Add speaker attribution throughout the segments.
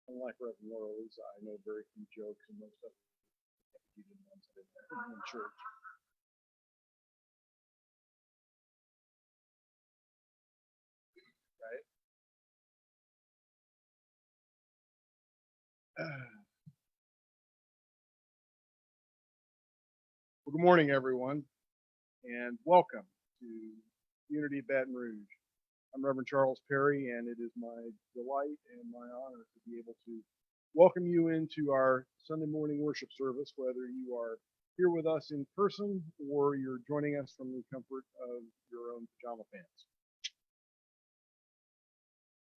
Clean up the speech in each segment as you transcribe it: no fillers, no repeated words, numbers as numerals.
Speaker 1: Unlike Reverend Laura Lisa, I know very few jokes, and most of them repeated ones that in church. Right? Well, good morning, everyone, and welcome to Unity Baton Rouge. I'm Reverend Charles Perry, and it is my delight and my honor to be able to welcome you into our Sunday morning worship service, whether you are here with us in person or you're joining us from the comfort of your own pajama pants.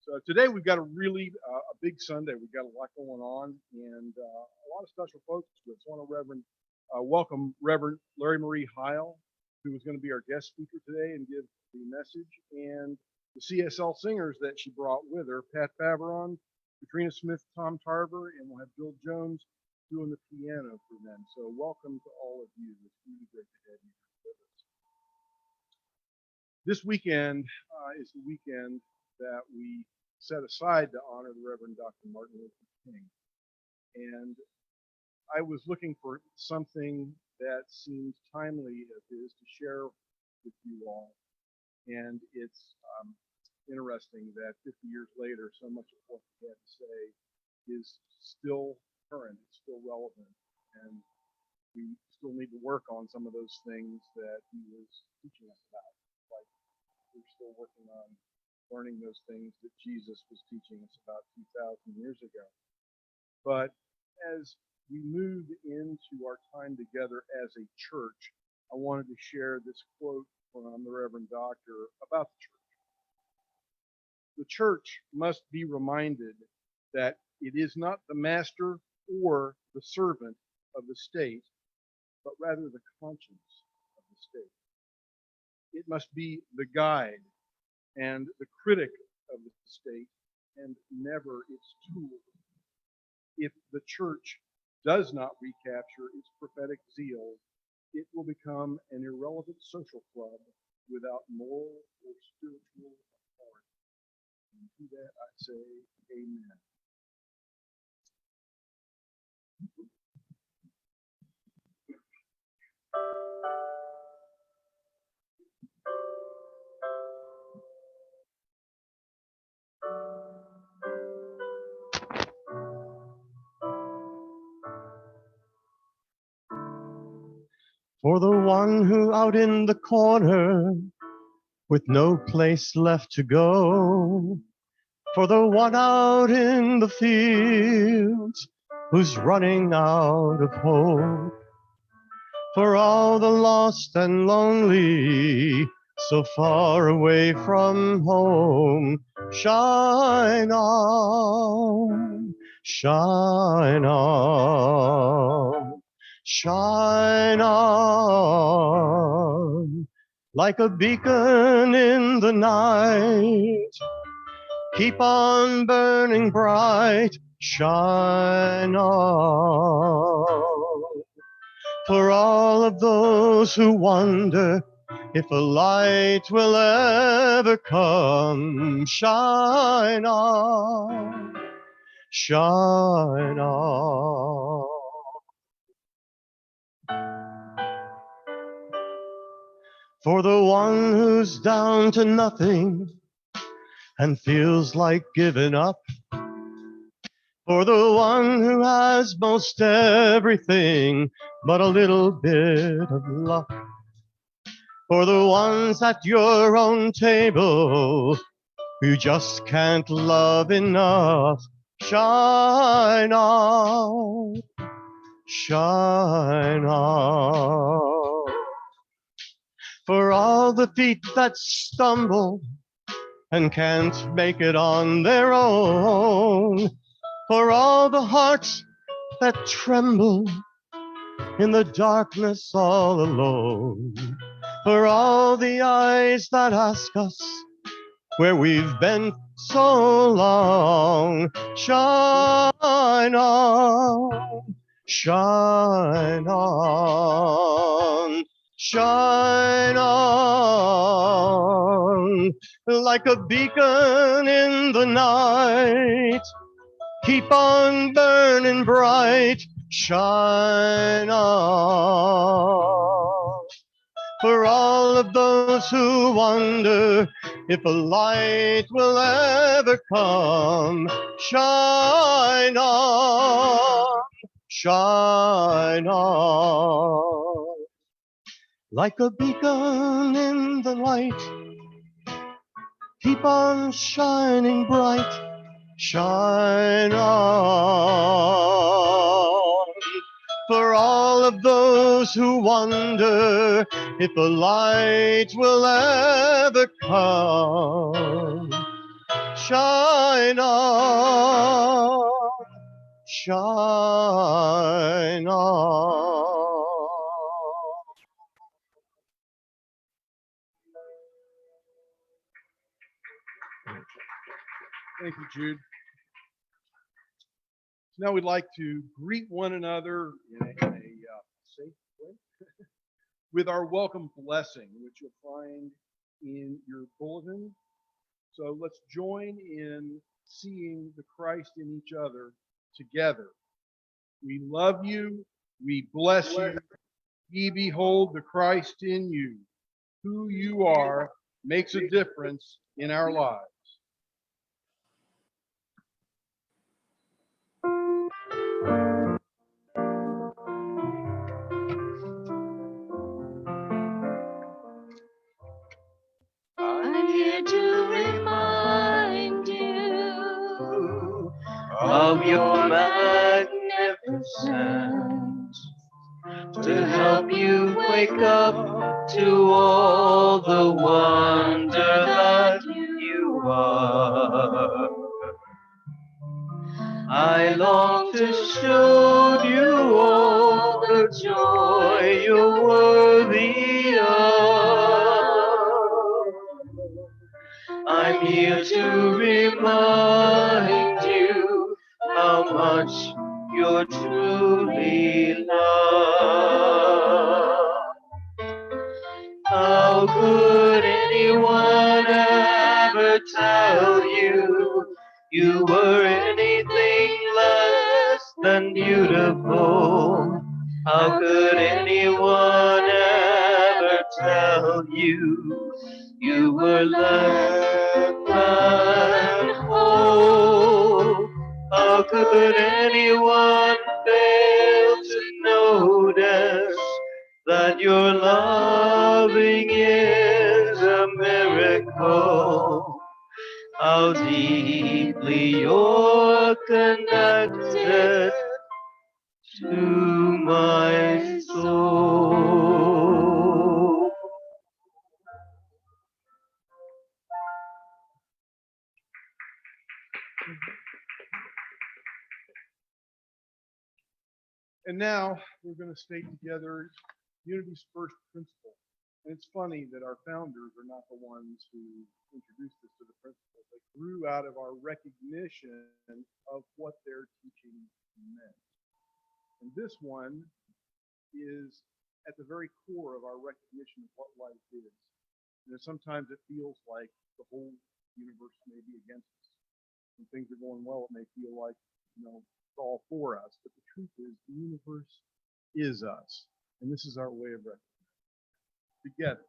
Speaker 1: So today we've got a really a big Sunday. We've got a lot going on and a lot of special folks with us. I want to welcome Reverend Larrye Heyl, who is going to be our guest speaker today and give the message, and the CSL singers that she brought with her, Pat Faveron, Katrina Smith, Tom Tarver, and we'll have Bill Jones doing the piano for them. So welcome to all of you. It's really great to have you with us. This weekend is the weekend that we set aside to honor the Reverend Dr. Martin Luther King. And I was looking for something that seems timely of his to share with you all. And it's interesting that 50 years later, so much of what he had to say is still current, it's still relevant, and we still need to work on some of those things that he was teaching us about. Like we're still working on learning those things that Jesus was teaching us about 2,000 years ago. But as we move into our time together as a church, I wanted to share this quote from the Reverend Doctor about the church. The church must be reminded that it is not the master or the servant of the state, but rather the conscience of the state. It must be the guide and the critic of the state, and never its tool. If the church does not recapture its prophetic zeal, it will become an irrelevant social club without moral or spiritual authority. And to that I say, amen.
Speaker 2: For the one who out in the corner with no place left to go, for the one out in the fields who's running out of hope, for all the lost and lonely so far away from home, shine on, shine on. Shine on like a beacon in the night. Keep on burning bright. Shine on. For all of those who wonder if a light will ever come, shine on. Shine on. For the one who's down to nothing and feels like giving up, for the one who has most everything but a little bit of luck, for the ones at your own table who just can't love enough, shine on, shine on. For all the feet that stumble and can't make it on their own, for all the hearts that tremble in the darkness all alone, for all the eyes that ask us where we've been so long, shine on, shine on. Shine on like a beacon in the night. keep on burning bright, shine on. For all of those who wonder if a light will ever come, shine on, shine on. Like a beacon in the light, keep on shining bright, shine on. For all of those who wonder if a light will ever come, shine on, shine on.
Speaker 1: Thank you, Jude. So now we'd like to greet one another in a safe way with our welcome blessing, which you'll find in your bulletin. So let's join in seeing the Christ in each other together. We love you. We bless you. Ye behold the Christ in you. Who you are makes a difference in our lives.
Speaker 3: I'm here to remind you of your magnificence, to help you wake up to all the wonder that you are. I long to show you all the joy you're worthy of. I'm here to remind you how much you're truly loved. How could anyone ever tell you you were anything less than beautiful? How could anyone ever tell you you were less than whole? How could anyone fail to notice that your loving is a miracle? How deeply you're connected to my soul.
Speaker 1: And now we're going to state together unity's first principle. And it's funny that our founders are not the ones who introduced us to the principle. They grew out of our recognition of what their teaching meant. And this one is at the very core of our recognition of what life is. And sometimes it feels like the whole universe may be against us. When things are going well, it may feel like, it's all for us. But the truth is, the universe is us. And this is our way of recognizing together.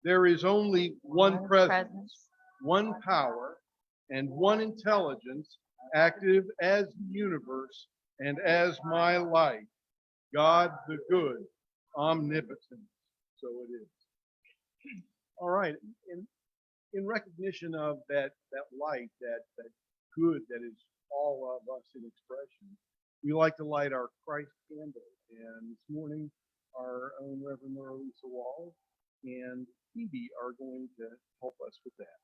Speaker 1: There is only one presence, one power, and one intelligence active as the universe and as my life. God the good, omnipotent. So it is. All right. In recognition of that light, that good that is all of us in expression, we like to light our Christ candle. And this morning, our own Reverend Lisa Wall and Phoebe are going to help us with that.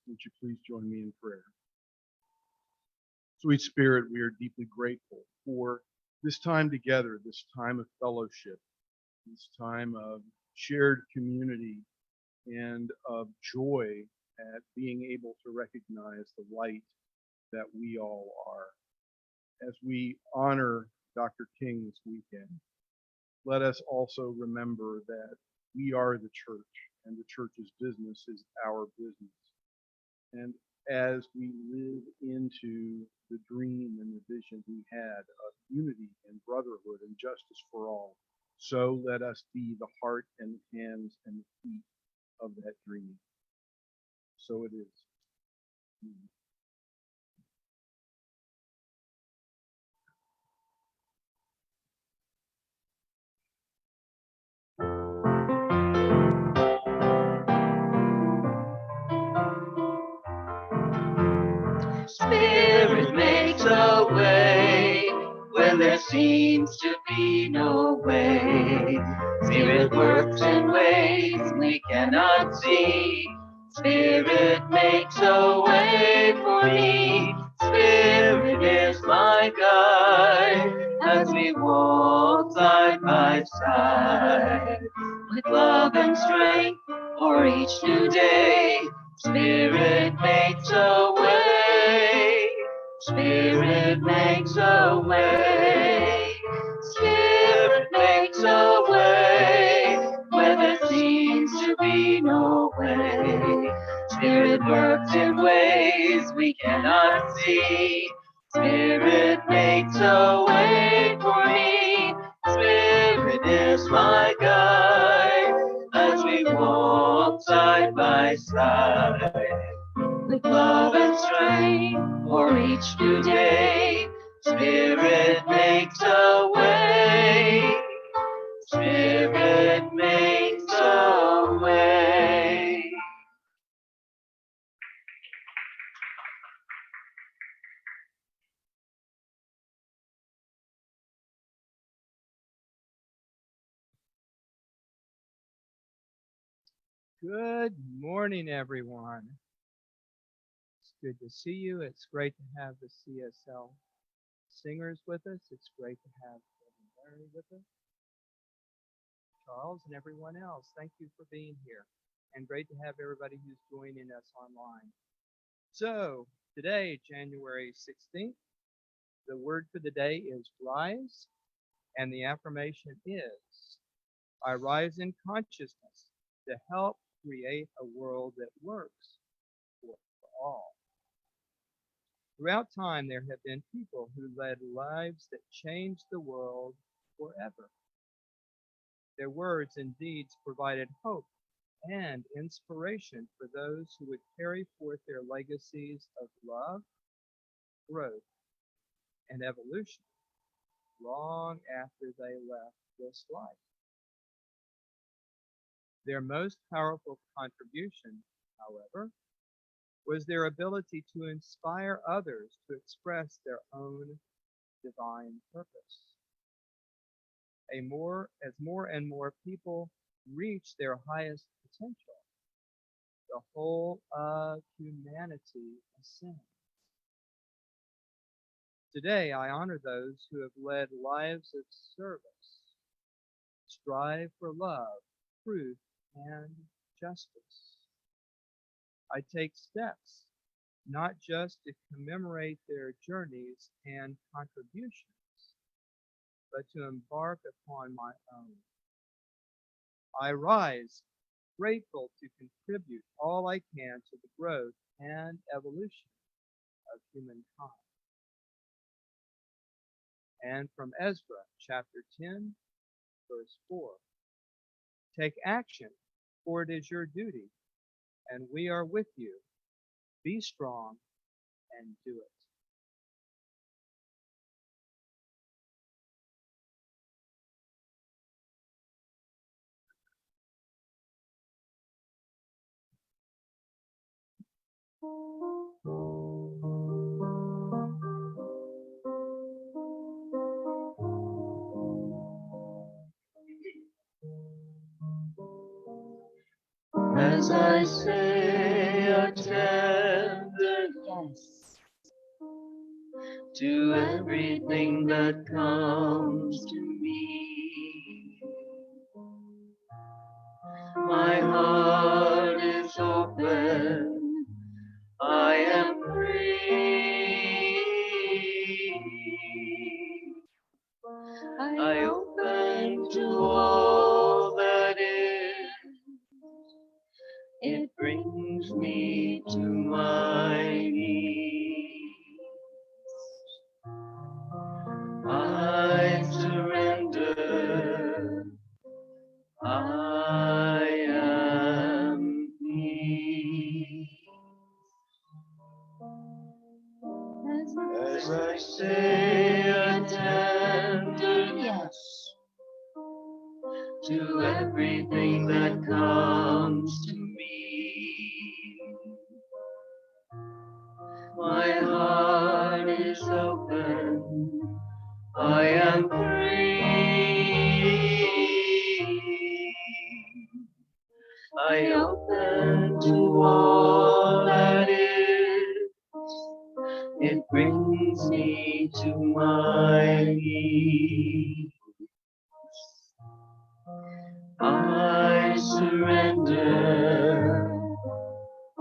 Speaker 1: Would you please join me in prayer? Sweet Spirit, we are deeply grateful for this time together, this time of fellowship, this time of shared community and of joy at being able to recognize the light that we all are. As we honor Dr. King this weekend, let us also remember that we are the church and the church's business is our business. And as we live into the dream and the vision we had of unity and brotherhood and justice for all, so let us be the heart and the hands and the feet of that dream. So it is.
Speaker 3: Spirit makes a way when there seems to be no way. Spirit works in ways we cannot see. Spirit makes a way for me. Spirit is my guide as we walk side by side. With love and strength for each new day, Spirit makes a way. Spirit makes a way. Spirit makes a way where there seems to be no way. Spirit works in ways we cannot see. Spirit makes a way for me. Spirit is my guide as we walk side by side. With love and strength for each new day, Spirit makes a way. Spirit makes a way.
Speaker 4: Good morning, everyone. It's good to see you. It's great to have the CSL singers with us. It's great to have Larrye with us. Charles and everyone else, thank you for being here. And great to have everybody who's joining us online. So, today, January 16th, the word for the day is rise, and the affirmation is, I rise in consciousness to help create a world that works for all. Throughout time, there have been people who led lives that changed the world forever. Their words and deeds provided hope and inspiration for those who would carry forth their legacies of love, growth, and evolution long after they left this life. Their most powerful contribution, however, was their ability to inspire others to express their own divine purpose. As more and more people reach their highest potential, the whole of humanity ascends. Today, I honor those who have led lives of service, strive for love, truth, and justice. I take steps not just to commemorate their journeys and contributions, but to embark upon my own. I rise grateful to contribute all I can to the growth and evolution of humankind. And from Ezra chapter 10, verse 4. Take action, for it is your duty, and we are with you. Be strong and do it.
Speaker 3: As I say a tender yes to everything that comes to me, my heart is open, I am free. As I say a tender yes to everything that comes to me. My heart is open, I am free. I open to all that is. It brings me to my knees. I surrender.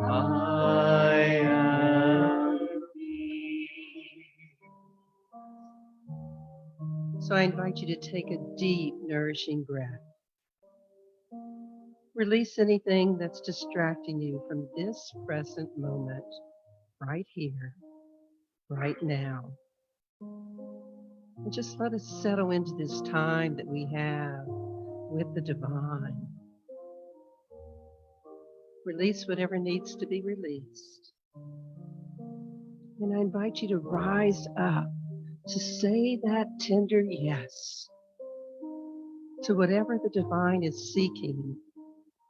Speaker 3: I am free.
Speaker 5: So I invite you to take a deep, nourishing breath. Release anything that's distracting you from this present moment, right here, right now. And just let us settle into this time that we have with the divine. Release whatever needs to be released. And I invite you to rise up to say that tender yes to whatever the divine is seeking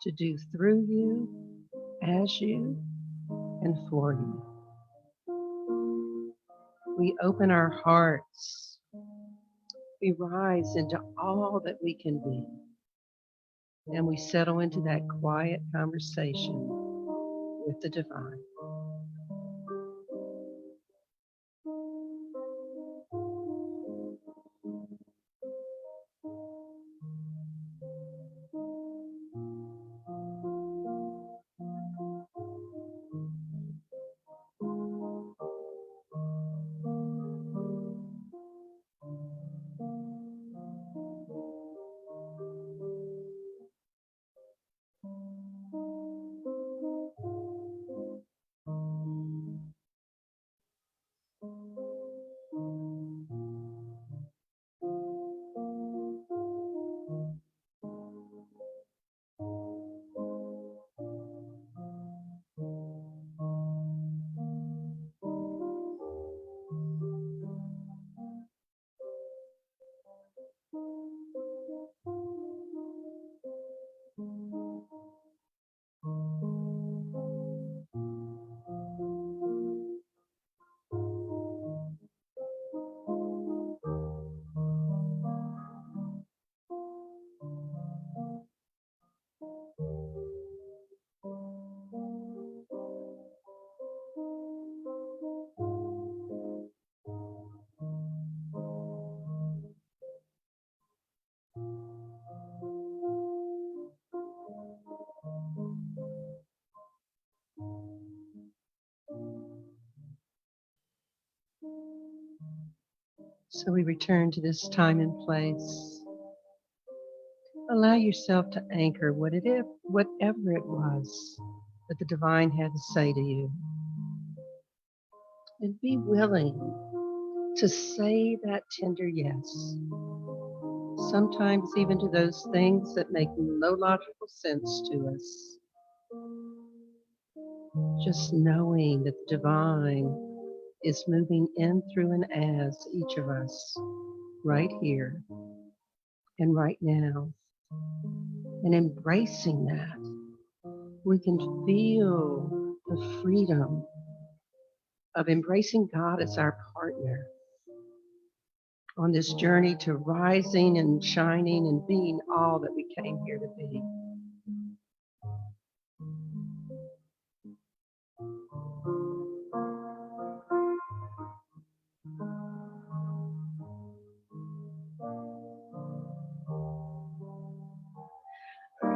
Speaker 5: to do through you, as you, and for you. We open our hearts. We rise into all that we can be. And we settle into that quiet conversation with the divine. So we return to this time and place. Allow yourself to anchor whatever it was that the divine had to say to you. And be willing to say that tender yes. Sometimes even to those things that make no logical sense to us. Just knowing that the divine is moving in, through, and as each of us right here and right now. And embracing that, we can feel the freedom of embracing God as our partner on this journey to rising and shining and being all that we came here to be.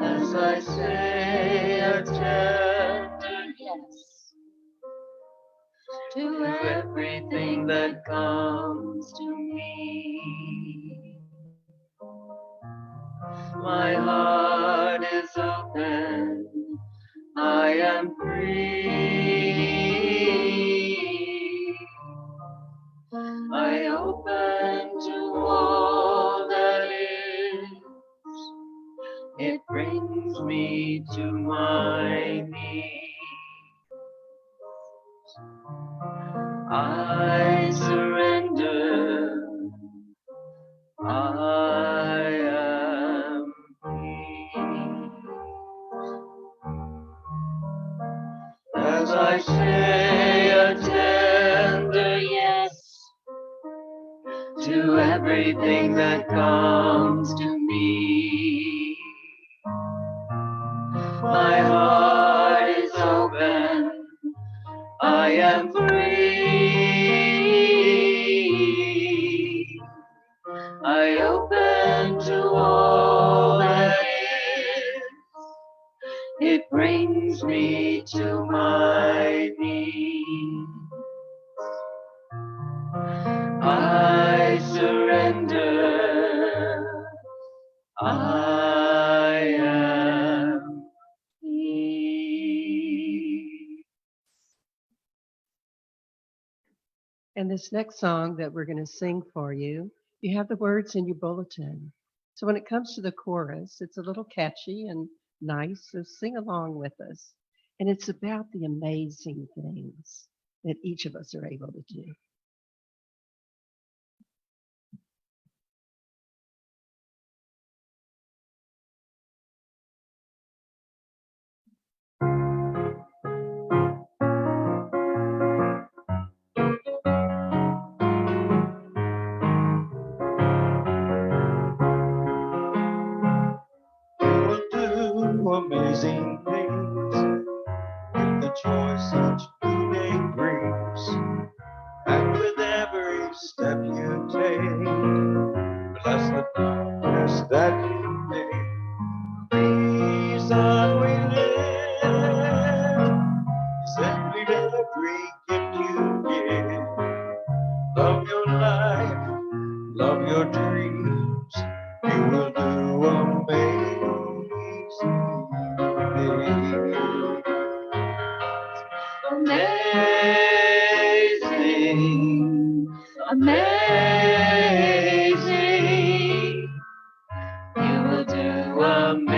Speaker 3: As I say a tender yes to everything that comes to me. My heart is open, I am free. I open to all that is. It brings me to my knees. I surrender. I am peace. As I say a tender yes to everything that comes to me. My heart is open. I am free. I open to all that is. It brings me to my knees. I surrender. I am peace.
Speaker 5: And this next song that we're going to sing for you, you have the words in your bulletin. So when it comes to the chorus, it's a little catchy and nice, so sing along with us. And it's about the amazing things that each of us are able to do.
Speaker 2: You will do amazing things with the choice each new day brings. And with every step you take, bless the darkness that you make. Reason we live is every gift you give. Love your life, love your dreams. You will do amazing things.
Speaker 3: Amazing, amazing. You will do amazing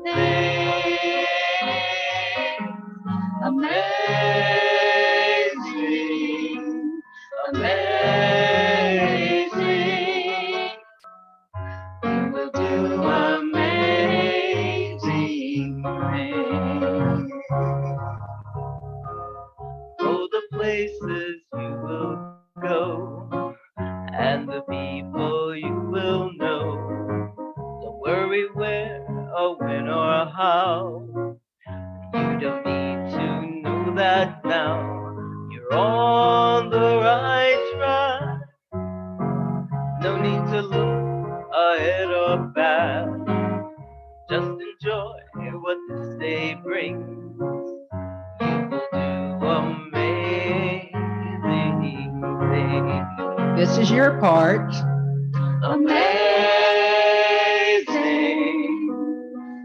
Speaker 3: things. Amazing, amazing. You will do amazing things. Oh, the places you will go and the people you will know. Don't worry where or when or how. You don't need to know that now. You're on the right track. No need to look ahead or back. Just enjoy what this day brings. You will do amazing things.
Speaker 5: This is your part.
Speaker 3: Amazing,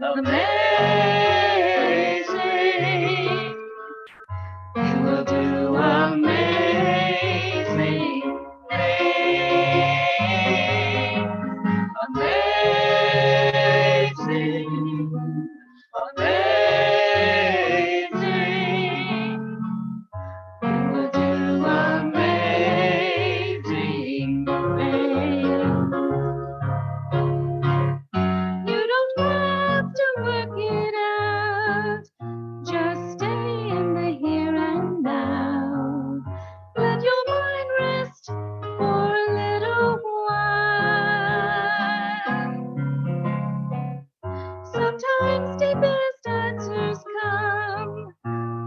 Speaker 3: amazing. You will do amazing things. Amazing, amazing. You will do amazing things. You don't have to work it out. Just stay in the here and now. Let your mind rest for a little while. Sometimes deepest answers come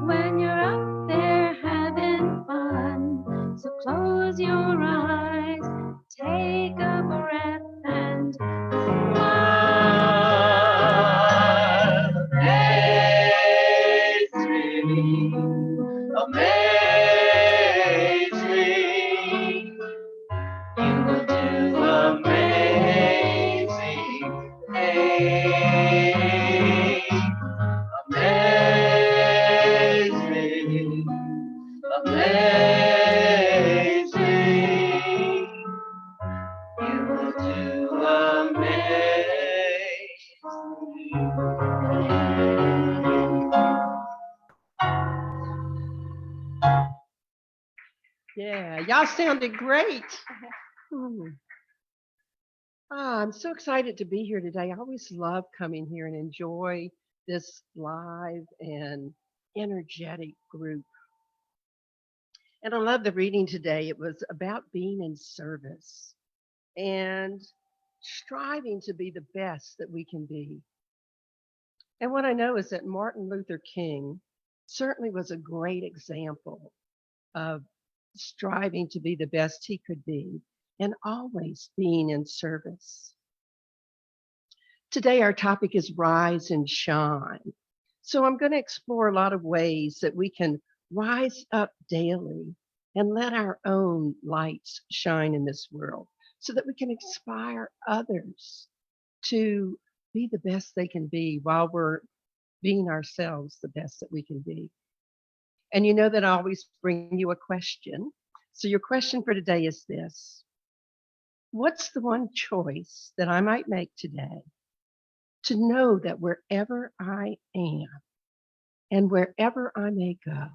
Speaker 3: when you're out there having fun. So close your eyes, take a breath and smile. Amazing, amazing. You will do amazing things. Amazing, amazing. You will do amazing things.
Speaker 5: Yeah, y'all sounded great. Hmm. I'm so excited to be here today. I always love coming here and enjoy this live and energetic group. And I love the reading today. It was about being in service and striving to be the best that we can be. And what I know is that Martin Luther King certainly was a great example of striving to be the best he could be and always being in service. Today, our topic is rise and shine. So I'm going to explore a lot of ways that we can rise up daily and let our own lights shine in this world so that we can inspire others to be the best they can be while we're being ourselves the best that we can be. And you know that I always bring you a question. So your question for today is this: what's the one choice that I might make today to know that wherever I am and wherever I may go,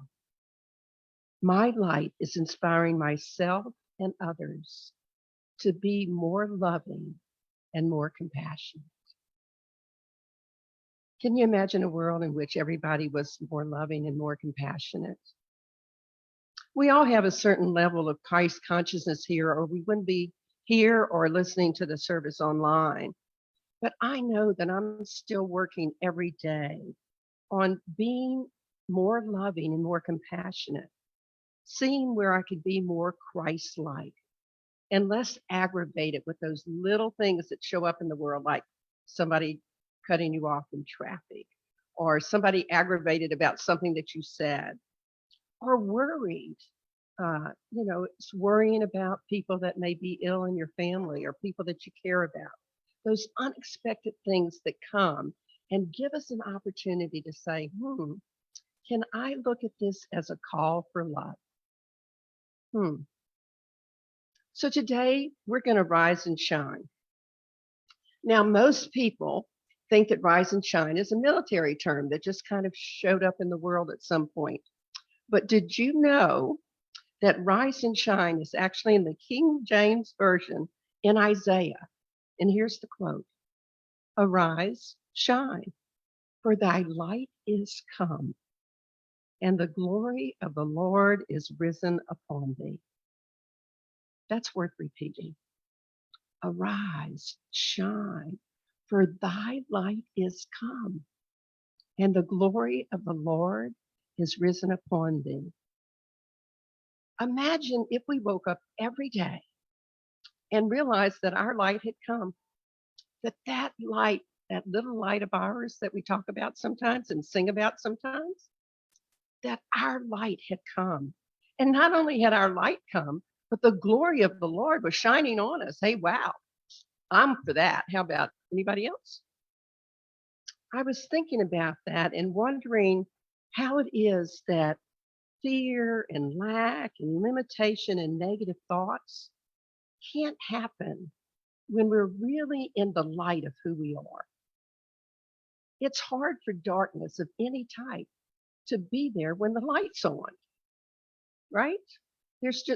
Speaker 5: my light is inspiring myself and others to be more loving and more compassionate? Can you imagine a world in which everybody was more loving and more compassionate? We all have a certain level of Christ consciousness here, or we wouldn't be here or listening to the service online. But I know that I'm still working every day on being more loving and more compassionate, seeing where I could be more Christ like and less aggravated with those little things that show up in the world, like somebody cutting you off in traffic, or somebody aggravated about something that you said, or worried. It's worrying about people that may be ill in your family or people that you care about. Those unexpected things that come and give us an opportunity to say, can I look at this as a call for love? So today we're going to rise and shine. Now, most people think that rise and shine is a military term that just kind of showed up in the world at some point. But did you know that rise and shine is actually in the King James Version in Isaiah? And here's the quote: arise, shine, for thy light is come, and the glory of the Lord is risen upon thee. That's worth repeating. Arise, shine, for thy light is come, and the glory of the Lord is risen upon thee. Imagine if we woke up every day and realized that our light had come, that light, that little light of ours that we talk about sometimes and sing about sometimes, that our light had come. And not only had our light come, but the glory of the Lord was shining on us. Hey, wow, I'm for that. How about anybody else? I was thinking about that and wondering how it is that fear and lack and limitation and negative thoughts can't happen when we're really in the light of who we are. It's hard for darkness of any type to be there when the light's on, right?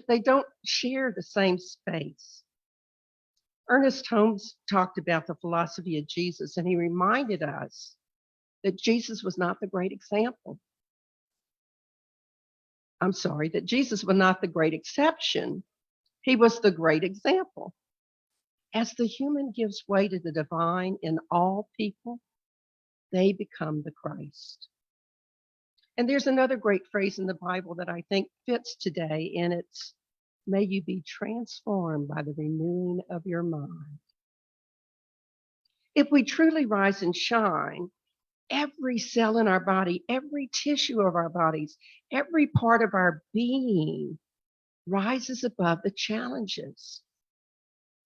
Speaker 5: They don't share the same space. Ernest Holmes talked about the philosophy of Jesus, and he reminded us that Jesus was not the great example. I'm sorry, that Jesus was not the great exception. He was the great example. As the human gives way to the divine in all people, they become the Christ. And there's another great phrase in the Bible that I think fits today, and it's, may you be transformed by the renewing of your mind. If we truly rise and shine, every cell in our body, every tissue of our bodies, every part of our being rises above the challenges.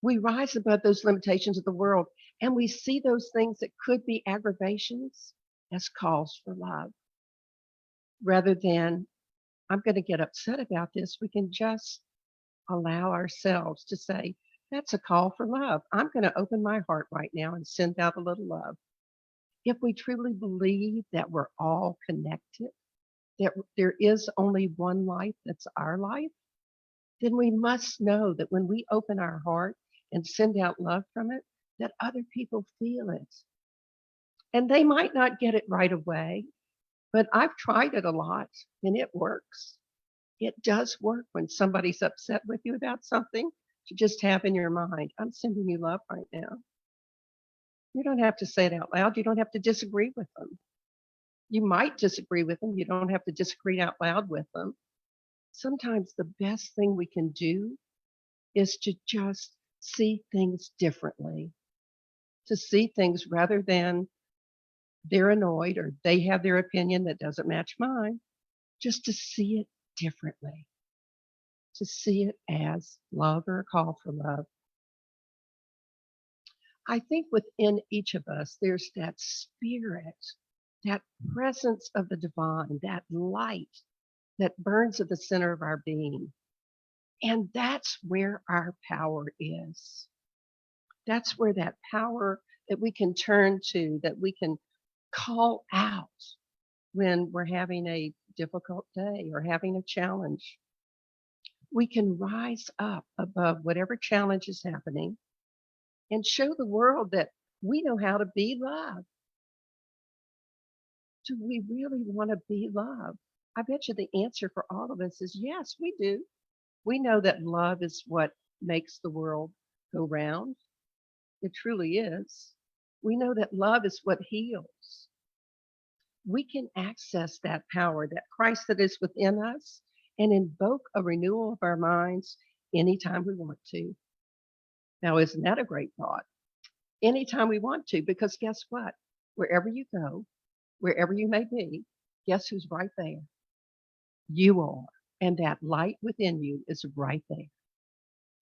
Speaker 5: We rise above those limitations of the world, and we see those things that could be aggravations as calls for love. Rather than, I'm going to get upset about this, we can just allow ourselves to say, that's a call for love. I'm going to open my heart right now and send out a little love. If we truly believe that we're all connected, that there is only one life that's our life, then we must know that when we open our heart and send out love from it, that other people feel it. And they might not get it right away, but I've tried it a lot and it works. It does work when somebody's upset with you about something to just have in your mind, I'm sending you love right now. You don't have to say it out loud. You don't have to disagree with them. You might disagree with them. You don't have to disagree out loud with them. Sometimes the best thing we can do is to just see things differently, to see things rather than they're annoyed or they have their opinion that doesn't match mine, just to see it differently, to see it as love or a call for love. I think within each of us, there's that spirit, that presence of the divine, that light that burns at the center of our being. And that's where our power is. That's where that power that we can turn to, that we can call out when we're having a difficult day or having a challenge. We can rise up above whatever challenge is happening and show the world that we know how to be love. Do we really want to be love? I bet you the answer for all of us is yes, we do. We know that love is what makes the world go round. It truly is. We know that love is what heals. We can access that power, that Christ that is within us, and invoke a renewal of our minds anytime we want to. Now, isn't that a great thought? Anytime we want to, because guess what? Wherever you go, wherever you may be, guess who's right there? You are. And that light within you is right there.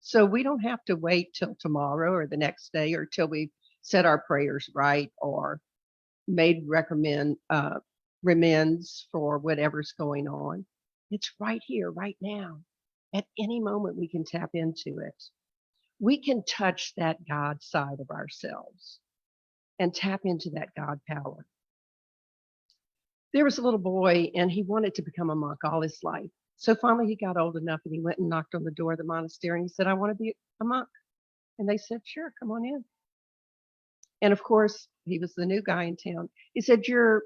Speaker 5: So we don't have to wait till tomorrow or the next day or till we've said our prayers right or made remends for whatever's going on. It's right here, right now. At any moment, we can tap into it. We can touch that God side of ourselves and tap into that God power. There was a little boy and he wanted to become a monk all his life. So finally he got old enough and he went and knocked on the door of the monastery and he said, I want to be a monk. And they said, sure, come on in. And of course, he was the new guy in town. He said, your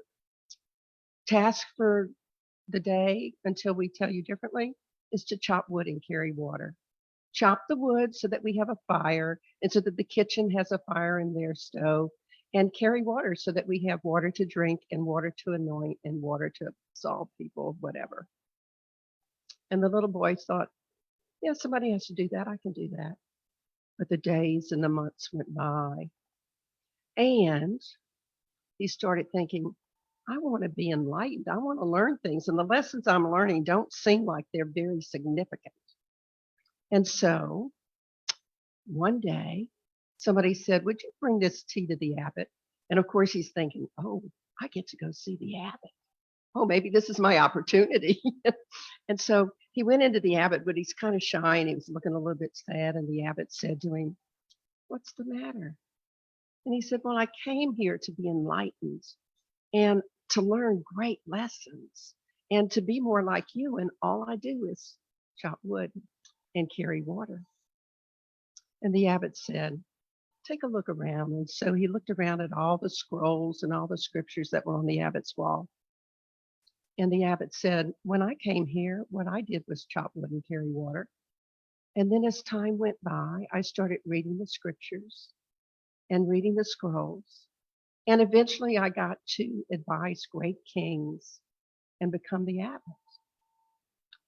Speaker 5: task for the day until we tell you differently is to chop wood and carry water. Chop the wood so that we have a fire and so that the kitchen has a fire in their stove, and carry water so that we have water to drink and water to anoint and water to absolve people, whatever. And the little boy thought, yeah, somebody has to do that. I can do that. But the days and the months went by. And he started thinking, I want to be enlightened. I want to learn things. And the lessons I'm learning don't seem like they're very significant. And so one day, somebody said, would you bring this tea to the abbot? And of course, he's thinking, oh, I get to go see the abbot. Oh, maybe this is my opportunity. And so he went into the abbot, but he's kind of shy and he was looking a little bit sad. And the abbot said to him, what's the matter? And he said, well, I came here to be enlightened and to learn great lessons and to be more like you. And all I do is chop wood and carry water. And the abbot said, take a look around. And so he looked around at all the scrolls and all the scriptures that were on the abbot's wall. And the abbot said, when I came here, what I did was chop wood and carry water. And then as time went by, I started reading the scriptures and reading the scrolls. And eventually I got to advise great kings and become the abbot.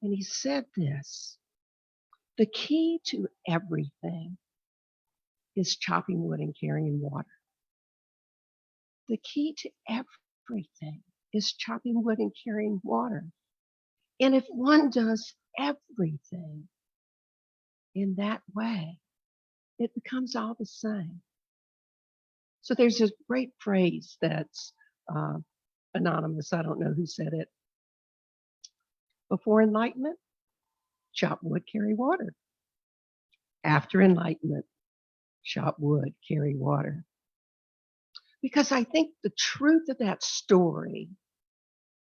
Speaker 5: And he said this, the key to everything is chopping wood and carrying water. The key to everything is chopping wood and carrying water. And if one does everything in that way, it becomes all the same. So there's this great phrase that's anonymous. I don't know who said it. Before enlightenment, chop wood, carry water. After enlightenment, chop wood, carry water. Because I think the truth of that story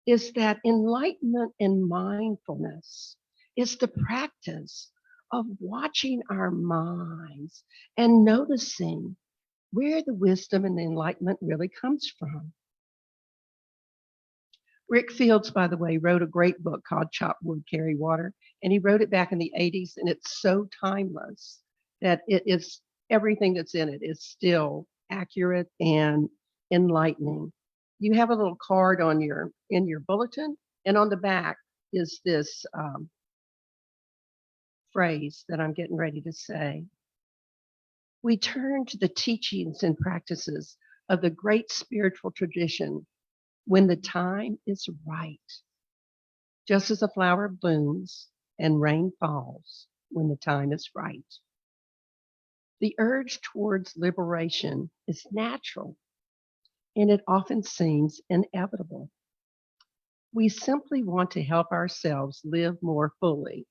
Speaker 5: is that enlightenment and mindfulness is the practice of watching our minds and noticing where the wisdom and the enlightenment really comes from. Rick Fields, by the way, wrote a great book called Chop Wood, Carry Water, and he wrote it back in the 80s, and it's so timeless that it is everything that's in it is still accurate and enlightening. You have a little card on your in your bulletin, and on the back is this phrase that I'm getting ready to say. We turn to the teachings and practices of the great spiritual tradition when the time is right, just as a flower blooms and rain falls when the time is right. The urge towards liberation is natural, and it often seems inevitable. We simply want to help ourselves live more fully,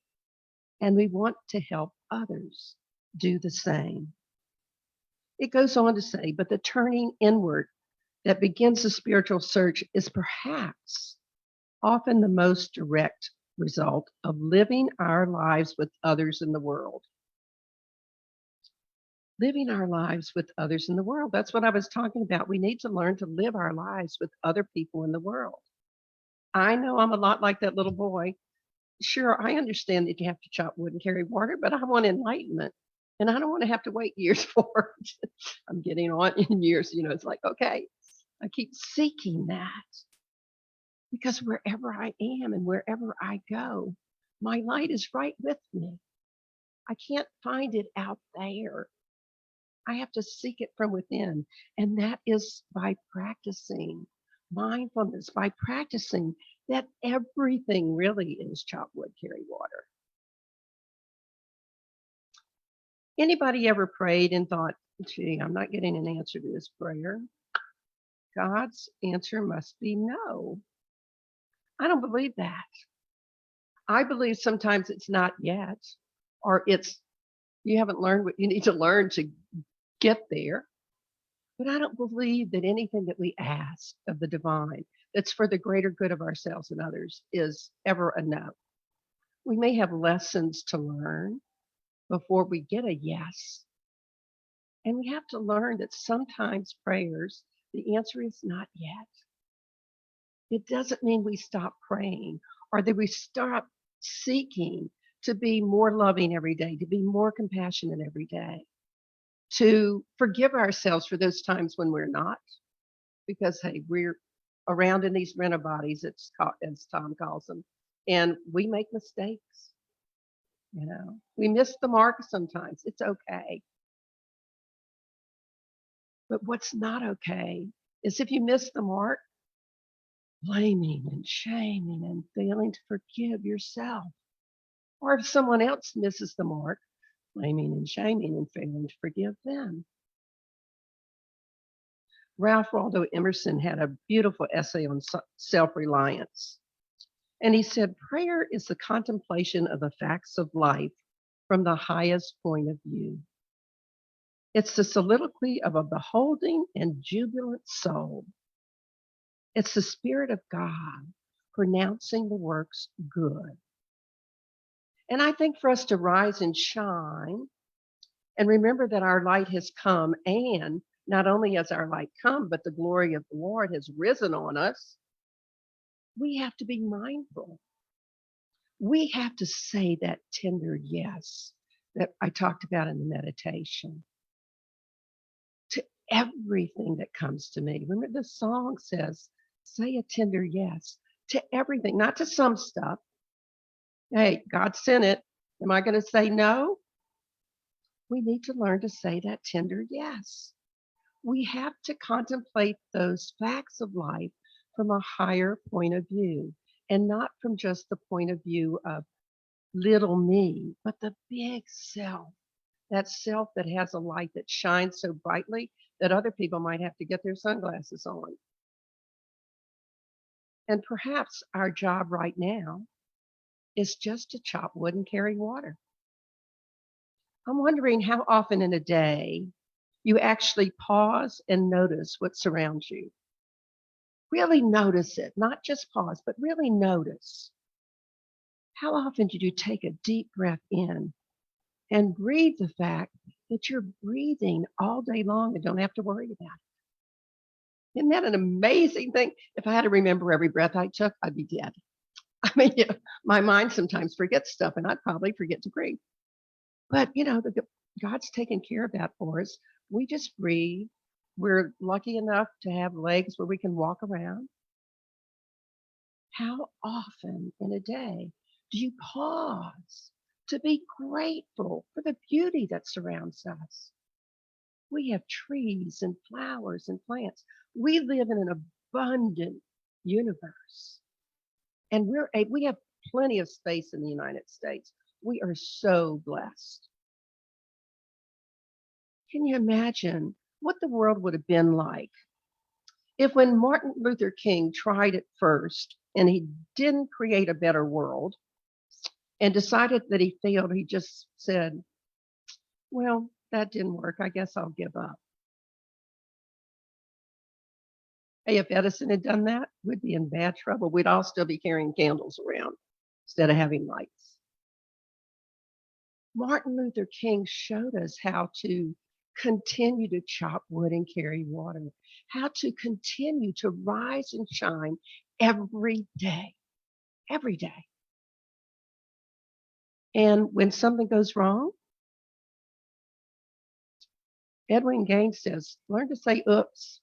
Speaker 5: and we want to help others do the same. It goes on to say, but the turning inward that begins the spiritual search is perhaps often the most direct result of living our lives with others in the world. Living our lives with others in the world. That's what I was talking about. We need to learn to live our lives with other people in the world. I know I'm a lot like that little boy. Sure, I understand that you have to chop wood and carry water, but I want enlightenment. And I don't want to have to wait years for it. I'm getting on in years, it's like, okay, I keep seeking that because wherever I am and wherever I go, my light is right with me. I can't find it out there. I have to seek it from within. And that is by practicing mindfulness, by practicing that everything really is chop wood, carry water. Anybody ever prayed and thought, gee, I'm not getting an answer to this prayer? God's answer must be no. I don't believe that. I believe sometimes it's not yet, or you haven't learned what you need to learn to get there. But I don't believe that anything that we ask of the divine that's for the greater good of ourselves and others is ever a no. We may have lessons to learn before we get a yes. And we have to learn that sometimes prayers, the answer is not yet. It doesn't mean we stop praying or that we stop seeking to be more loving every day, to be more compassionate every day, to forgive ourselves for those times when we're not, because, hey, we're around in these rental bodies, as Tom calls them, and we make mistakes. We miss the mark sometimes. It's okay. But what's not okay is if you miss the mark, blaming and shaming and failing to forgive yourself. Or if someone else misses the mark, blaming and shaming and failing to forgive them. Ralph Waldo Emerson had a beautiful essay on self-reliance. And he said, prayer is the contemplation of the facts of life from the highest point of view. It's the soliloquy of a beholding and jubilant soul. It's the Spirit of God pronouncing the works good. And I think for us to rise and shine and remember that our light has come, and not only has our light come, but the glory of the Lord has risen on us, we have to be mindful. We have to say that tender yes that I talked about in the meditation to everything that comes to me. Remember, the song says, say a tender yes to everything, not to some stuff. Hey, God sent it. Am I going to say no? We need to learn to say that tender yes. We have to contemplate those facts of life from a higher point of view, and not from just the point of view of little me, but the big self, that self that has a light that shines so brightly that other people might have to get their sunglasses on. And perhaps our job right now is just to chop wood and carry water. I'm wondering how often in a day you actually pause and notice what surrounds you. Really notice it, not just pause, but really notice. How often did you take a deep breath in and breathe the fact that you're breathing all day long and don't have to worry about it. Isn't that an amazing thing? If I had to remember every breath I took, I'd be dead. I mean, my mind sometimes forgets stuff, and I'd probably forget to breathe. But, God's taking care of that for us. We just breathe. We're lucky enough to have legs where we can walk around. How often in a day do you pause to be grateful for the beauty that surrounds us? We have trees and flowers and plants. We live in an abundant universe. And we have plenty of space in the United States. We are so blessed. Can you imagine what the world would have been like if, when Martin Luther King tried it first and he didn't create a better world and decided that he failed, he just said, well, that didn't work. I guess I'll give up. Hey, if Edison had done that, we'd be in bad trouble. We'd all still be carrying candles around instead of having lights. Martin Luther King showed us how to continue to chop wood and carry water, how to continue to rise and shine every day, every day. And when something goes wrong, Edwin Gaines says, learn to say oops.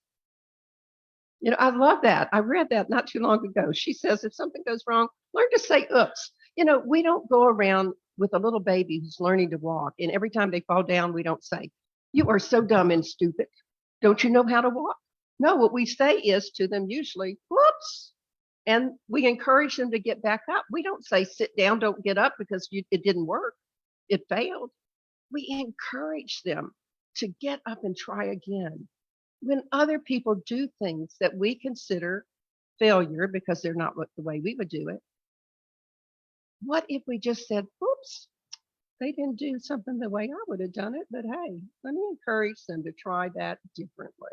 Speaker 5: I love that. I read that not too long ago. She says, if something goes wrong, learn to say oops. We don't go around with a little baby who's learning to walk, and every time they fall down, we don't say, you are so dumb and stupid. Don't you know how to walk? No, what we say is to them usually, whoops. And we encourage them to get back up. We don't say, sit down, don't get up because it didn't work. It failed. We encourage them to get up and try again. When other people do things that we consider failure because they're not the way we would do it, what if we just said, oops, they didn't do something the way I would have done it, but hey, let me encourage them to try that differently.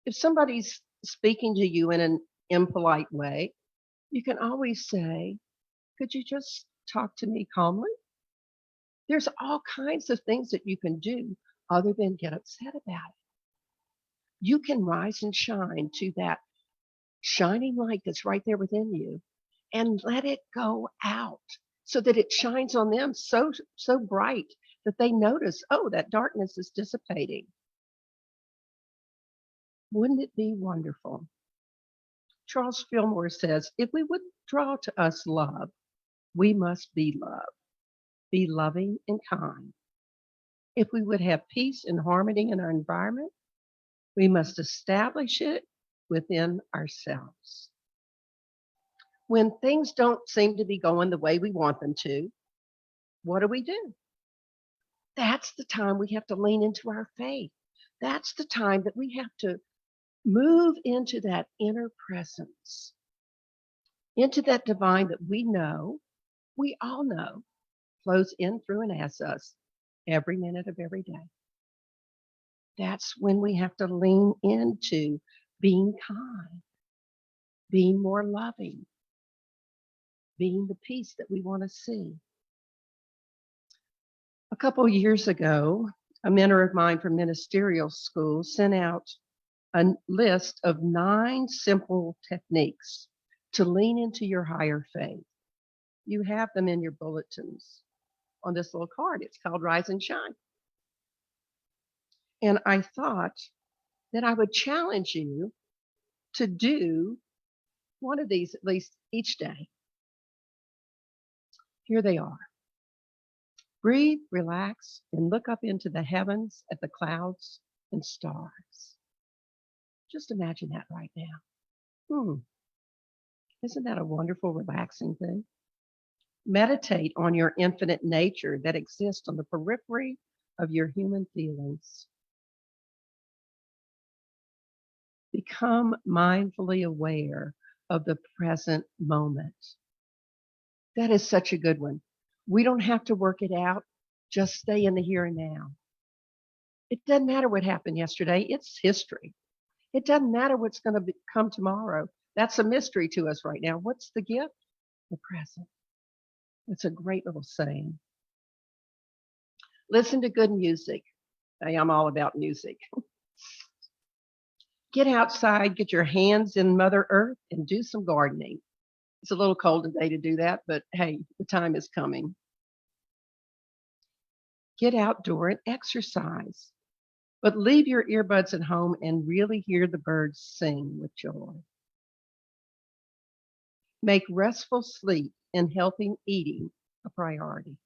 Speaker 5: If somebody's speaking to you in an impolite way, you can always say, could you just talk to me calmly? There's all kinds of things that you can do other than get upset about it. You can rise and shine to that shining light that's right there within you and let it go out so that it shines on them so bright that they notice, oh, that darkness is dissipating. Wouldn't it be wonderful? Charles Fillmore says, if we would draw to us love, we must be love, be loving and kind. If we would have peace and harmony in our environment, we must establish it within ourselves. When things don't seem to be going the way we want them to, what do? That's the time we have to lean into our faith. That's the time that we have to move into that inner presence, into that divine that we all know, flows in, through, and as us every minute of every day. That's when we have to lean into being kind, being more loving, being the peace that we want to see. A couple of years ago, a mentor of mine from ministerial school sent out a list of 9 simple techniques to lean into your higher faith. You have them in your bulletins on this little card. It's called Rise and Shine. And I thought that I would challenge you to do one of these at least each day. Here they are. Breathe, relax, and look up into the heavens at the clouds and stars. Just imagine that right now. Isn't that a wonderful, relaxing thing? Meditate on your infinite nature that exists on the periphery of your human feelings. Become mindfully aware of the present moment. That is such a good one. We don't have to work it out. Just stay in the here and now. It doesn't matter what happened yesterday. It's history. It doesn't matter what's going to come tomorrow. That's a mystery to us right now. What's the gift? The present. It's a great little saying. Listen to good music. Hey, I'm all about music. Get outside, get your hands in Mother Earth, and do some gardening. It's a little cold today to do that, but hey, the time is coming. Get outdoor and exercise, but leave your earbuds at home and really hear the birds sing with joy. Make restful sleep and healthy eating a priority.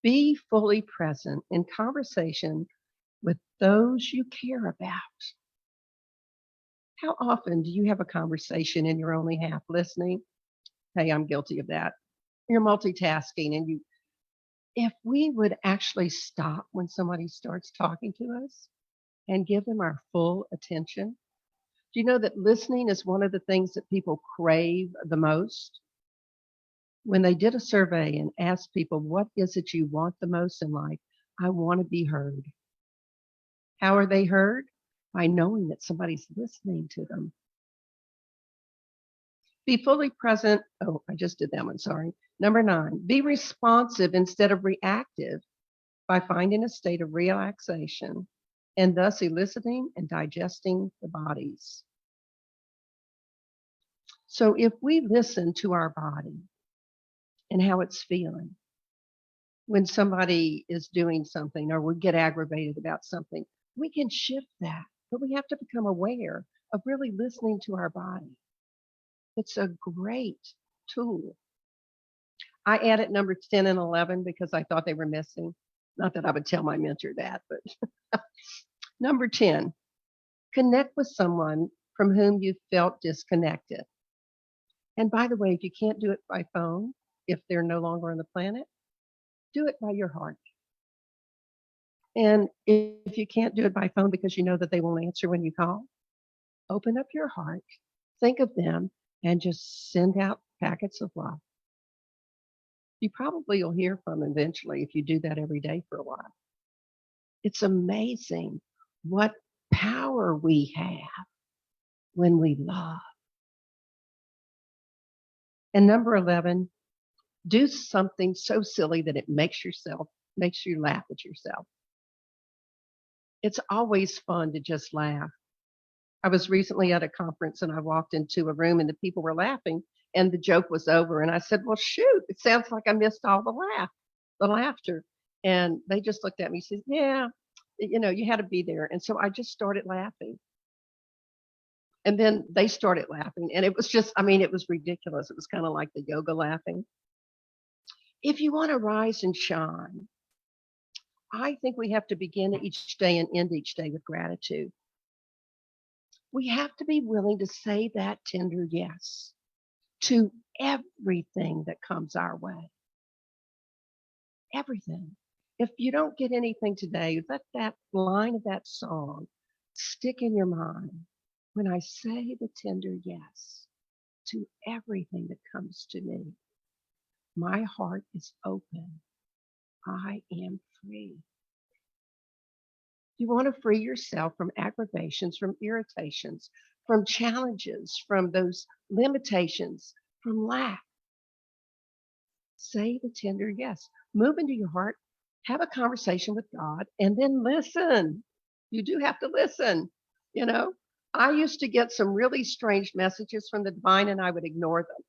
Speaker 5: Be fully present in conversation with those you care about. How often do you have a conversation and you're only half listening? Hey, I'm guilty of that. You're multitasking and if we would actually stop when somebody starts talking to us and give them our full attention. Do you know that listening is one of the things that people crave the most? When they did a survey and asked people, what is it you want the most in life? I want to be heard. How are they heard? By knowing that somebody's listening to them. Be fully present. Oh, I just did that one. Sorry. Number 9, be responsive instead of reactive by finding a state of relaxation and thus eliciting and digesting the bodies. So if we listen to our body and how it's feeling, when somebody is doing something or we get aggravated about something, we can shift that, but we have to become aware of really listening to our body. It's a great tool. I added number 10 and 11 because I thought they were missing. Not that I would tell my mentor that, but number 10, connect with someone from whom you felt disconnected. And by the way, if you can't do it by phone, if they're no longer on the planet, do it by your heart. And if you can't do it by phone because you know that they won't answer when you call, open up your heart, think of them, and just send out packets of love. You probably will hear from them eventually if you do that every day for a while. It's amazing what power we have when we love. And number 11, do something so silly that it makes you laugh at yourself. It's always fun to just laugh. I was recently at a conference and I walked into a room and the people were laughing and the joke was over. And I said, well, shoot, it sounds like I missed all the laughter. And they just looked at me and said, yeah, you had to be there. And so I just started laughing. And then they started laughing. And it was it was ridiculous. It was kind of like the yoga laughing. If you want to rise and shine, I think we have to begin each day and end each day with gratitude. We have to be willing to say that tender yes to everything that comes our way. Everything. If you don't get anything today, let that line of that song stick in your mind. When I say the tender yes to everything that comes to me, my heart is open. I am free. You want to free yourself from aggravations, from irritations, from challenges, from those limitations, from lack. Say the tender yes. Move into your heart, have a conversation with God, and then listen. You do have to listen. I used to get some really strange messages from the divine and I would ignore them.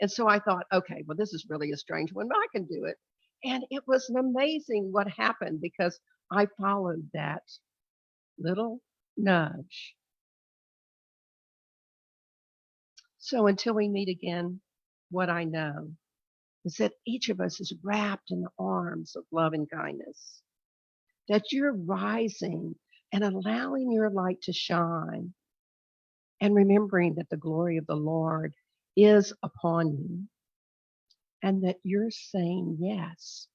Speaker 5: And so I thought, okay, well, this is really a strange one, but I can do it. And it was amazing what happened because I followed that little nudge. So until we meet again, what I know is that each of us is wrapped in the arms of love and kindness, that you're rising and allowing your light to shine and remembering that the glory of the Lord is upon you and that you're saying yes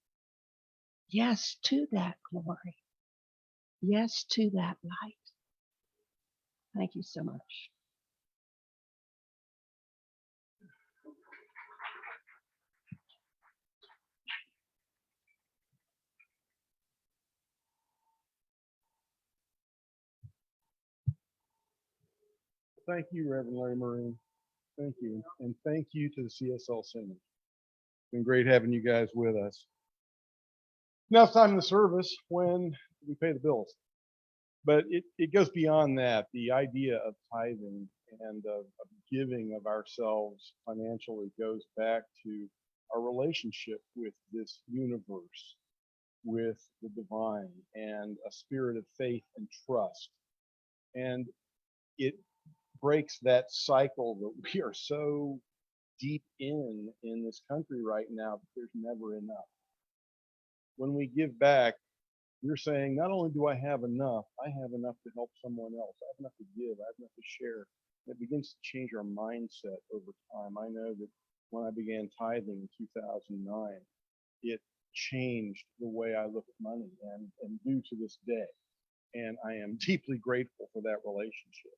Speaker 5: to that glory, yes to that light. Thank you so much.
Speaker 1: Thank you, Reverend Larry Marine. Thank you. And thank you to the CSL Singers. It's been great having you guys with us. Now it's time in the service when we pay the bills. But it goes beyond that. The idea of tithing and of giving of ourselves financially goes back to our relationship with this universe, with the divine, and a spirit of faith and trust. And it breaks that cycle that we are so deep in this country right now that there's never enough. When we give back, you're saying, not only do I have enough, I have enough to help someone else. I have enough to give. I have enough to share. And it begins to change our mindset over time. I know that when I began tithing in 2009, it changed the way I look at money and do to this day. And I am deeply grateful for that relationship.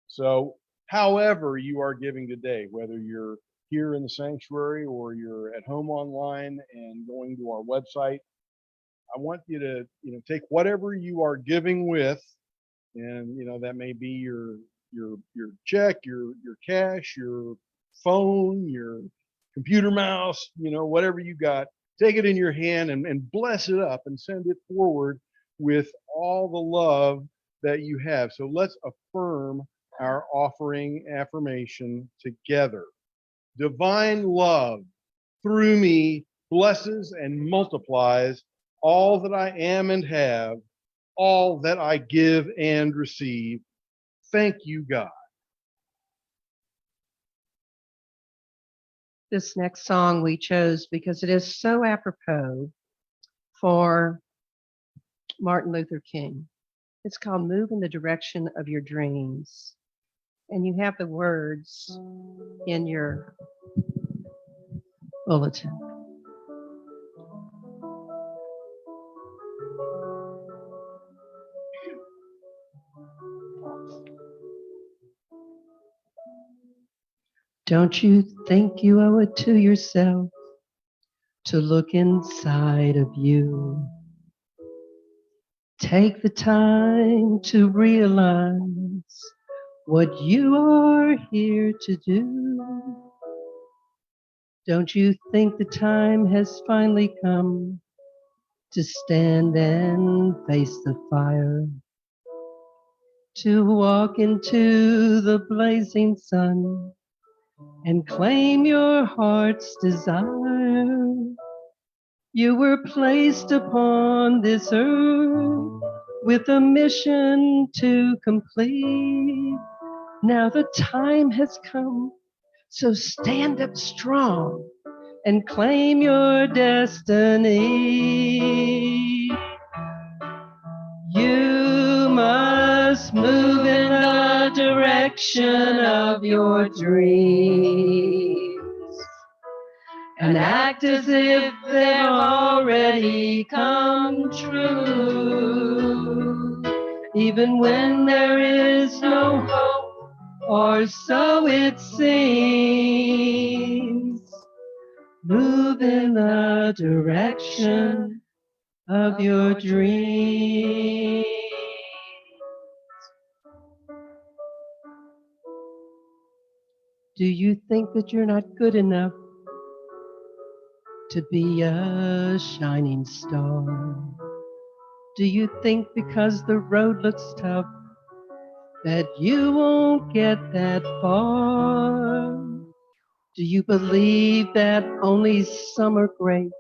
Speaker 1: So, however you are giving today, whether you're here in the sanctuary or you're at home online and going to our website, I want you to, take whatever you are giving with, and that may be your check, your cash, your phone, your computer mouse, whatever you got. Take it in your hand and bless it up and send it forward with all the love that you have. So let's affirm our offering affirmation together. Divine love through me blesses and multiplies all that I am and have, all that I give and receive. Thank you, God.
Speaker 5: This next song we chose because it is so apropos for Martin Luther King. It's called Move in the Direction of Your Dreams. And you have the words in your bulletin. Don't you think you owe it to yourself to look inside of you? Take the time to realize what you are here to do. Don't you think the time has finally come to stand and face the fire? To walk into the blazing sun and claim your heart's desire. You were placed upon this earth with a mission to complete. Now the time has come, so stand up strong and claim your destiny. You must move in the direction of your dreams and act as if they've already come true. Even when there is no hope, or so it seems, move in the direction of your dreams. Do you think that you're not good enough to be a shining star? Do you think because the road looks tough that you won't get that far? Do you believe that only some are great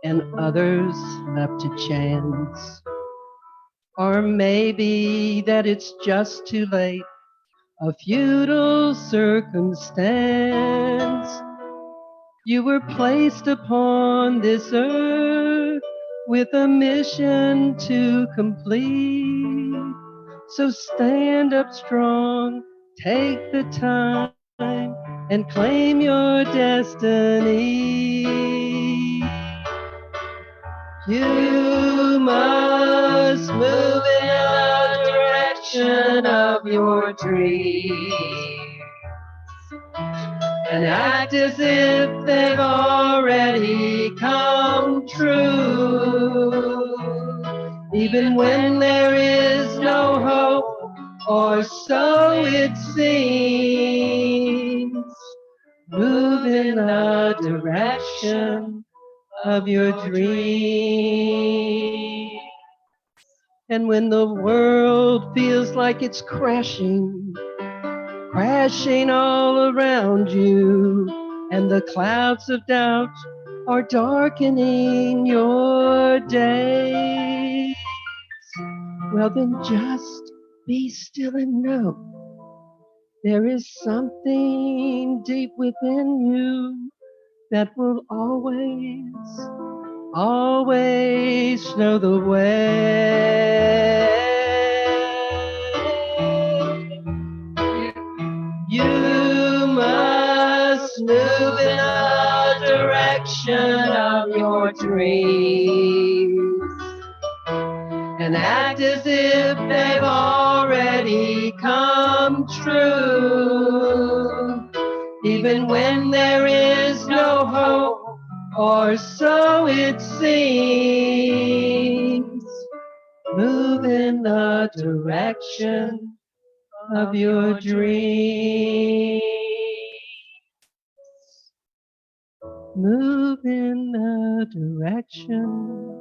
Speaker 5: and others left to chance? Or maybe that it's just too late, a futile circumstance? You were placed upon this earth with a mission to complete. So stand up strong, take the time, and claim your destiny. You must move in the direction of your dreams and act as if they've already come true. Even when there is no hope, or so it seems, move in the direction of your dreams. And when the world feels like it's crashing, crashing all around you, and the clouds of doubt are darkening your days, well then just be still and know there is something deep within you that will always, always know the way. You must move in the direction of your dreams and act as if they've already come true, even when there is no hope, or so it seems. Move in the direction of your dreams. Move in the direction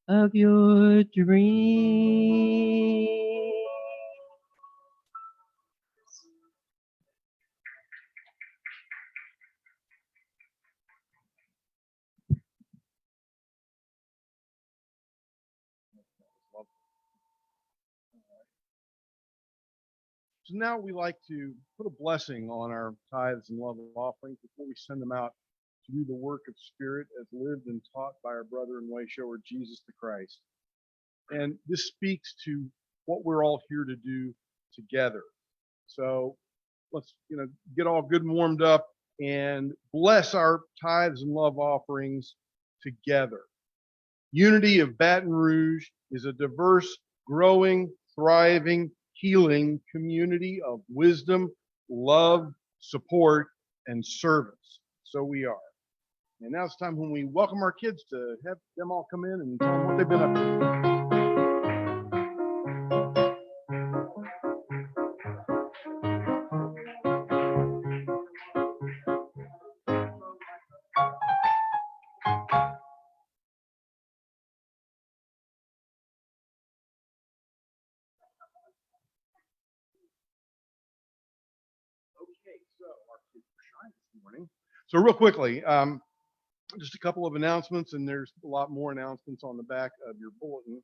Speaker 5: of your dreams.
Speaker 1: So now we like to put a blessing on our tithes and love offerings before we send them out to do the work of Spirit as lived and taught by our brother and way shower, Jesus the Christ. And this speaks to what we're all here to do together. So let's, get all good and warmed up and bless our tithes and love offerings together. Unity of Baton Rouge is a diverse, growing, thriving, healing community of wisdom, love, support, and service. So we are. And now it's time when we welcome our kids to have them all come in and tell them what they've been up to. Okay, so our kids are shy this morning. So real quickly, just a couple of announcements, and there's a lot more announcements on the back of your bulletin.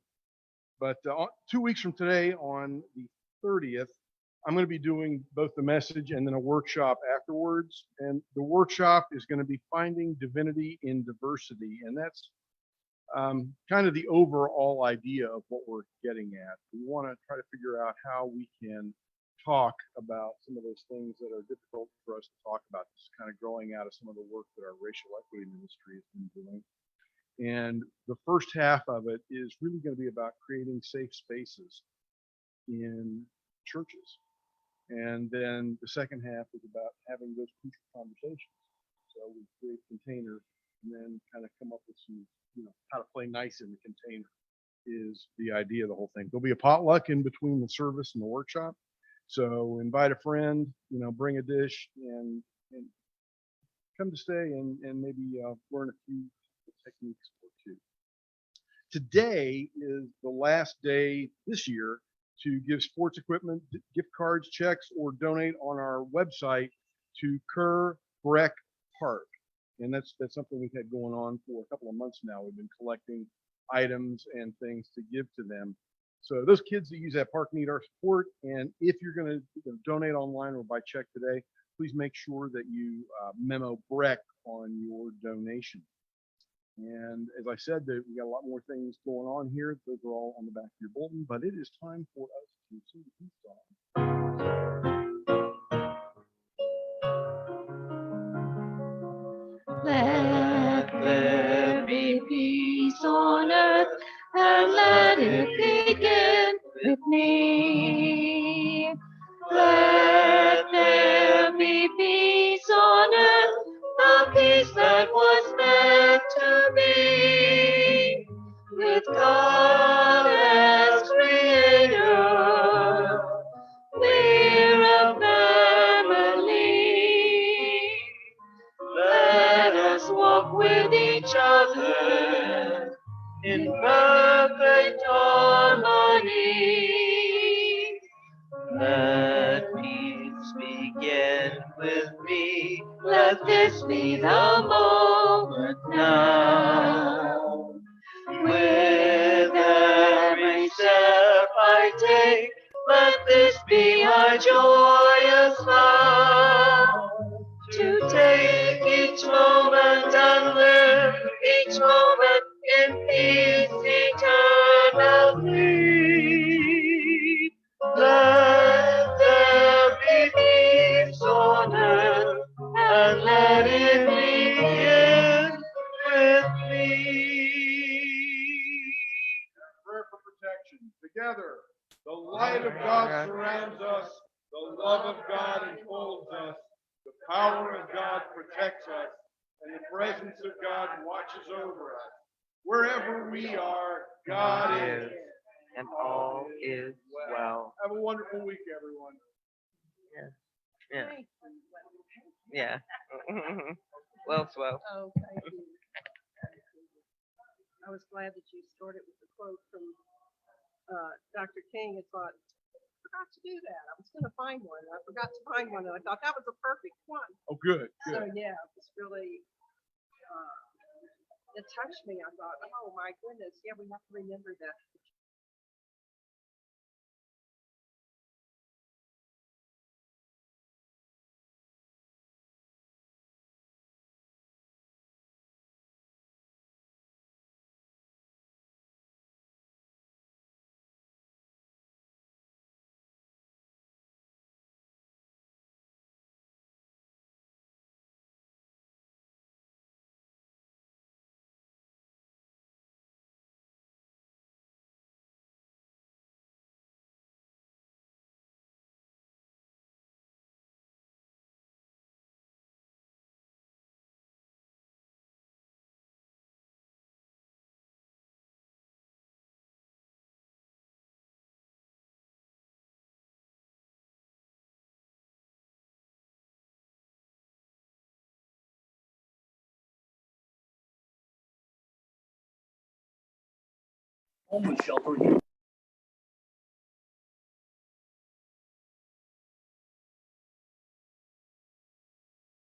Speaker 1: But 2 weeks from today, on the 30th, I'm going to be doing both the message and then a workshop afterwards. And the workshop is going to be finding divinity in diversity, and that's kind of the overall idea of what we're getting at. We want to try to figure out how we can talk about some of those things that are difficult for us to talk about. This is kind of growing out of some of the work that our racial equity ministry has been doing. And the first half of it is really going to be about creating safe spaces in churches. And then the second half is about having those crucial conversations. So we create containers and then kind of come up with some, how to play nice in the container is the idea of the whole thing. There'll be a potluck in between the service and the workshop. So invite a friend, bring a dish and come to stay and maybe learn a few techniques or two. Today is the last day this year to give sports equipment, gift cards, checks, or donate on our website to Kerr Breck Park. And that's something we've had going on for a couple of months now. We've been collecting items and things to give to them. So those kids that use that park need our support. And if you're going to donate online or by check today, please make sure that you memo Breck on your donation. And as I said, we got a lot more things going on here. Those are all on the back of your bulletin, but it is time for us to sing the peace song.
Speaker 5: Let there be peace on earth, and let it begin with me. Let there be peace on earth, the peace that was meant to be, with God as creator. We're a family. Let us walk with each
Speaker 3: together in perfect harmony. Let peace begin with me. Let this be the moment now. With every step I take, let this be my joyous vow. To take each moment and live each moment in peace eternally. Let there be peace on earth, and let it begin with me.
Speaker 1: Prayer for protection. Together, the light of God surrounds us, the love of God enfolds us, the power of God protects us, and the presence of God watches over us. Wherever we are, God is.
Speaker 3: And all is well.
Speaker 1: Have a wonderful week, everyone.
Speaker 3: Yeah. Yeah. Well, swell.
Speaker 5: Oh, thank you. I was glad that you started with the quote from Dr. King. I thought, I forgot to do that. I was going to find one. I forgot to find one, and I thought that was a perfect one.
Speaker 1: Oh, good,
Speaker 5: So
Speaker 1: good.
Speaker 5: yeah, it was really, it touched me. I thought, oh my goodness, yeah, we have to remember that.
Speaker 6: Homeless shelter